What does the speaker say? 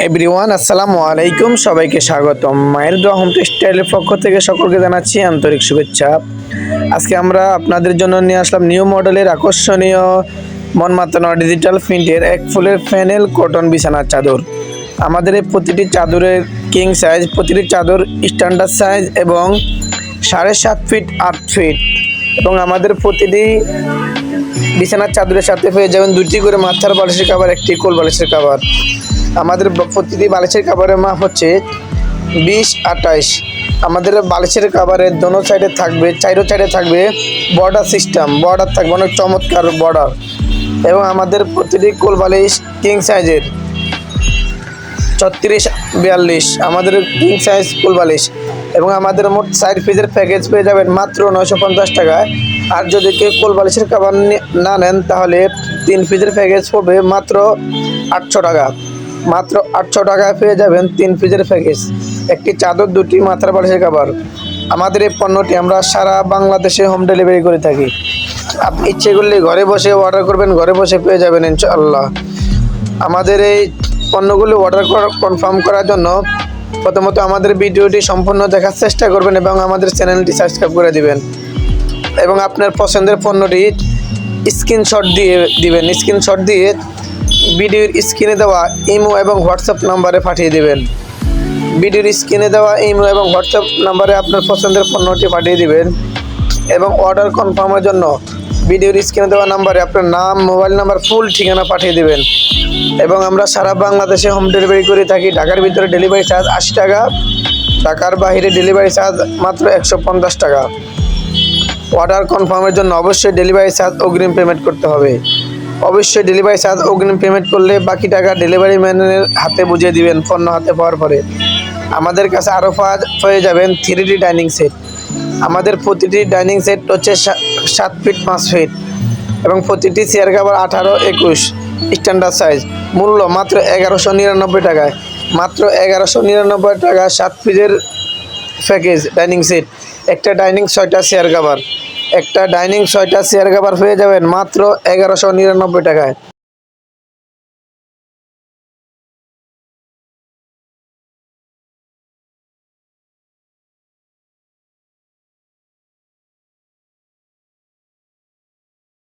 Everyone আসসালামু আলাইকুম, সবাইকে স্বাগতম। মায়ের দোয়া হোম টেক্সটাইলের পক্ষ থেকে সকলকে জানাচ্ছি আন্তরিক শুভেচ্ছা। আজকে আমরা আপনাদের জন্য নিয়ে আসলাম নিউ মডেলের আকর্ষণীয় মন মাতানো ডিজিটাল প্রিন্টের এক ফুলের ফ্যানেল কটন বিছানার চাদর। আমাদের এই প্রতিটি চাদরের কিং সাইজ, প্রতিটি চাদর স্ট্যান্ডার্ড সাইজ এবং 7.5 ফিট 8 ফিট, এবং আমাদের প্রতিটি বিছানার চাদরের সাথে পেয়ে যাবেন 2টি করে মাথার বালিশের কাভার, একটি কোল বালিশের কাভার। আমাদের প্রতিটি বালিশের কাভারের মাপ হচ্ছে 20-28। আমাদের বালিশের কাভারের দোনো সাইডে থাকবে, চাইরো সাইডে থাকবে বর্ডার সিস্টেম, বর্ডার থাকবে অনেক চমৎকার বর্ডার। এবং আমাদের প্রতিটি কোল বালিশ কিং সাইজের 36-42 আমাদের কিং সাইজ কোল বালিশ। এবং আমাদের মোট 4 পিসের প্যাকেজ পেয়ে যাবেন মাত্র 950 টাকায়। আর যদি কেউ কোল বালিশের কাভার না নেন তাহলে 3 পিসের প্যাকেজ পড়বে মাত্র 800 টাকা। মাত্র 800 টাকায় পেয়ে যাবেন 3 পিসের প্যাকেজ, একটি চাদর, 2টি মাথার বালিশের কাভার। আমাদের এই পণ্যটি আমরা সারা বাংলাদেশে হোম ডেলিভারি করে থাকি। আপনি ইচ্ছে করলে ঘরে বসে অর্ডার করবেন, ঘরে বসে পেয়ে যাবেন ইনশাআল্লাহ। আমাদের এই পণ্যগুলো অর্ডার কনফার্ম করার জন্য প্রথমত আমাদের ভিডিওটি সম্পূর্ণ দেখার চেষ্টা করবেন এবং আমাদের চ্যানেলটি সাবস্ক্রাইব করে দিবেন। এবং আপনার পছন্দের পণ্যটি স্ক্রিনশট দিয়ে দিবেন, স্ক্রিনশট দিয়ে ভিডিওর স্ক্রিনে দেওয়া ইমো এবং হোয়াটসঅ্যাপ নাম্বারে পাঠিয়ে দেবেন। ভিডিওর স্ক্রিনে দেওয়া ইমো এবং হোয়াটসঅ্যাপ নাম্বারে আপনার পছন্দের পণ্যটি পাঠিয়ে দিবেন। এবং অর্ডার কনফার্মের জন্য ভিডিওর স্ক্রিনে দেওয়া নাম্বারে আপনার নাম, মোবাইল নাম্বার, ফুল ঠিকানা পাঠিয়ে দেবেন। এবং আমরা সারা বাংলাদেশে হোম ডেলিভারি করে থাকি। ঢাকার ভিতরে ডেলিভারি চার্জ 80 টাকা, ঢাকার বাইরে ডেলিভারি চার্জ মাত্র 150 টাকা। অর্ডার কনফার্মের জন্য অবশ্যই ডেলিভারি চার্জ অগ্রিম পেমেন্ট করতে হবে। অবশ্যই ডেলিভারি চার্জ অগ্রিম পেমেন্ট করলে বাকি টাকা ডেলিভারি ম্যানের হাতে বুঝিয়ে দিবেন পণ্য হাতে পাওয়ার পরে। আমাদের কাছে আরও পেয়ে যাবেন 3D ডাইনিং সেট। আমাদের প্রতিটি ডাইনিং সেট হচ্ছে 7 ফিট 5 ফিট, এবং প্রতিটি চেয়ার কাভার 18-21 স্ট্যান্ডার্ড সাইজ। মূল্য মাত্র 1199 টাকায়। মাত্র 1199 টাকা 7 পিসের প্যাকেজ ডাইনিং সেট, একটা ডাইনিং 6টা চেয়ার কাভার, একটা ডাইনিং 6টা চেয়ার কাভার পেয়ে যাবেন মাত্র 1199 টাকায়।